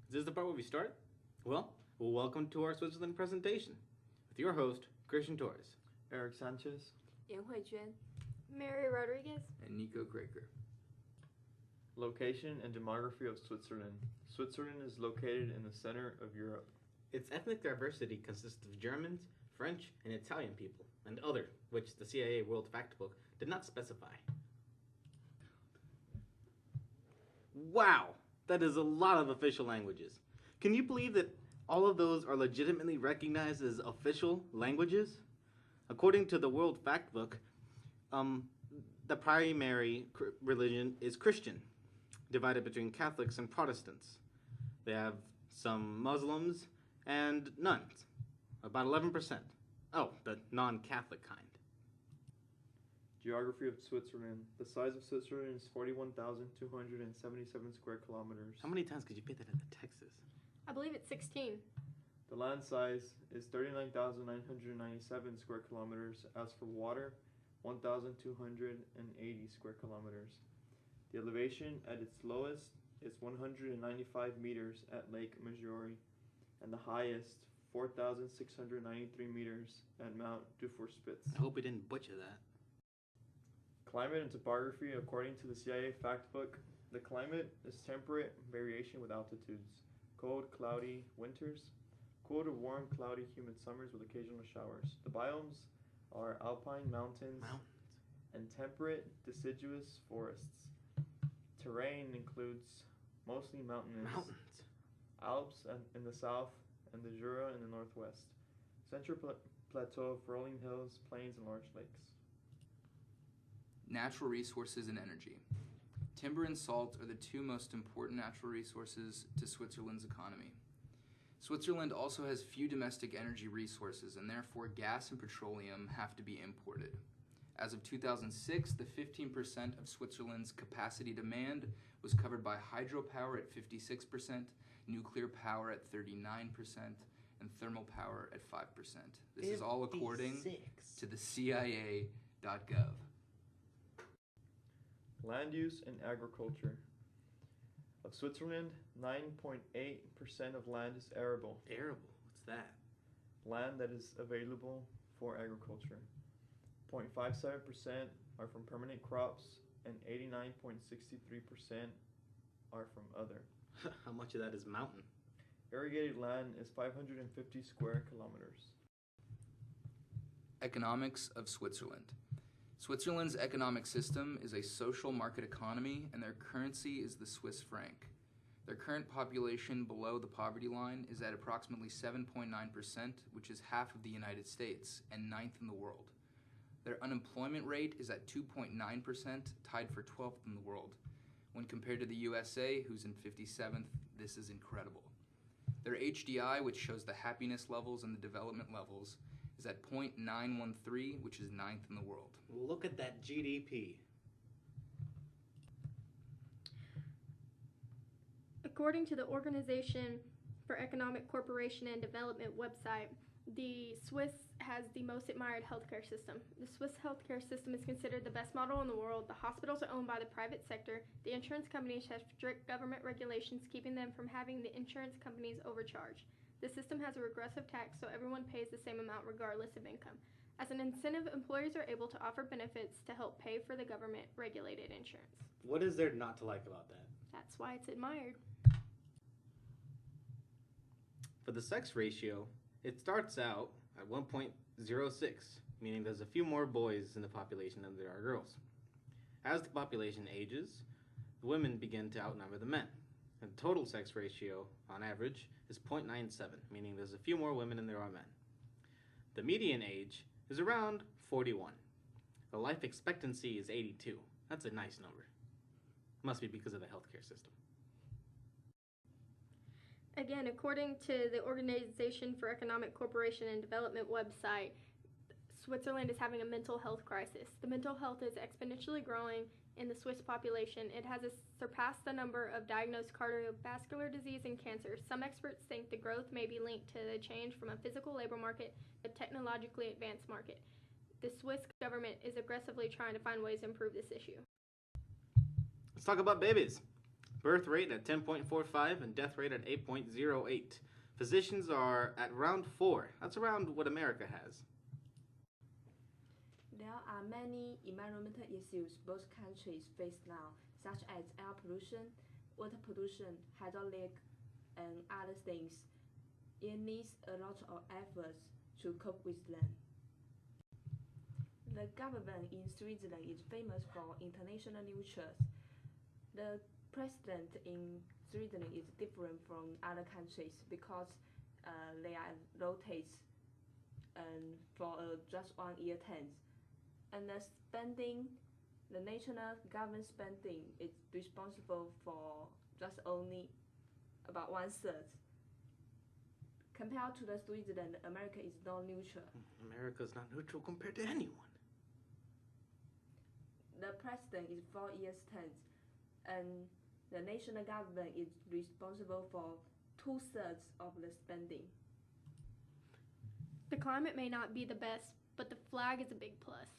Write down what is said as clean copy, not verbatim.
Is this the part where we start? Well, welcome to our Switzerland presentation with your host, Christian Torres. Eric Sanchez. 颜慧娟 Mary Rodriguez. and Nico Kraker. Location and demography of Switzerland. Switzerland is located in the center of Europe. Its ethnic diversity consists of Germans, French, and Italian people, and other, which the CIA World Factbook did not specify. Wow, that is a lot of official languages. Can you believe that all of those are legitimately recognized as official languages? According to the World Factbook, the primary religion is Christian, divided between Catholics and Protestants. They have some Muslims and nuns, about 11%. Oh, the non-Catholic kind. Geography of Switzerland. The size of Switzerland is 41,277 square kilometers. How many times could you put that into Texas? I believe it's 16. The land size is 39,997 square kilometers. As for water, 1,280 square kilometers. The elevation at its lowest is 195 meters at Lake Maggiore, and the highest 4,693 meters at Mount Dufourspitz. I hope we didn't butcher that. Climate and topography. According to the CIA Factbook, the climate is temperate variation with altitudes. Cold, cloudy winters. Cool to warm, cloudy, humid summers with occasional showers. The biomes are alpine mountains and temperate deciduous forests. Terrain includes mostly mountainous. Alps in the south and the Jura in the northwest. Central plateau of rolling hills, plains, and large lakes. Natural resources and energy. Timber and salt are the two most important natural resources to Switzerland's economy. Switzerland also has few domestic energy resources, and therefore gas and petroleum have to be imported. As of 2006, the 15% of Switzerland's capacity demand was covered by hydropower at 56%, nuclear power at 39%, and thermal power at 5%. This is all according to the CIA.gov. Land use and agriculture. Of Switzerland, 9.8% of land is arable. Arable? What's that? Land that is available for agriculture. 0.57% are from permanent crops, and 89.63% are from other. How much of that is mountain? Irrigated land is 550 square kilometers. Economics of Switzerland. Switzerland's economic system is a social market economy, and their currency is the Swiss franc. Their current population below the poverty line is at approximately 7.9%, which is half of the United States and ninth in the world. Their unemployment rate is at 2.9%, tied for 12th in the world. When compared to the USA, who's in 57th, this is incredible. Their HDI, which shows the happiness levels and the development levels, is at 0.913, which is ninth in the world. Look at that GDP. According to the Organization for Economic Cooperation and Development website, the Swiss has the most admired healthcare system. The Swiss healthcare system is considered the best model in the world. The hospitals are owned by the private sector. The insurance companies have strict government regulations keeping them from having the insurance companies overcharge. The system has a regressive tax, so everyone pays the same amount regardless of income. As an incentive, employers are able to offer benefits to help pay for the government-regulated insurance. What is there not to like about that? That's why it's admired. For the sex ratio, it starts out at 1.06, meaning there's a few more boys in the population than there are girls. As the population ages, the women begin to outnumber the men. And the total sex ratio, on average, is 0.97, meaning there's a few more women than there are men. The median age is around 41. The life expectancy is 82. That's a nice number. Must be because of the healthcare system. Again, according to the Organization for Economic Cooperation and Development website, Switzerland is having a mental health crisis. The mental health is exponentially growing in the Swiss population. It has surpassed the number of diagnosed cardiovascular disease and cancer. Some experts think the growth may be linked to the change from a physical labor market to a technologically advanced market. The Swiss government is aggressively trying to find ways to improve this issue. Let's talk about babies. birth rate at 10.45 and death rate at 8.08. Physicians are at round 4. That's around what America has. There are many environmental issues both countries face now, such as air pollution, water pollution, hydraulic, and other things. It needs a lot of efforts to cope with them. The government in Switzerland is famous for international nurtures. The president in Switzerland is different from other countries because they are rotates for just 1 year terms. And the spending, the national government spending is responsible for just only about 1/3. Compared to the Switzerland, America is not neutral. America's not neutral compared to anyone. The president is 4 years terms, and the national government is responsible for 2/3 of the spending. The climate may not be the best, but the flag is a big plus.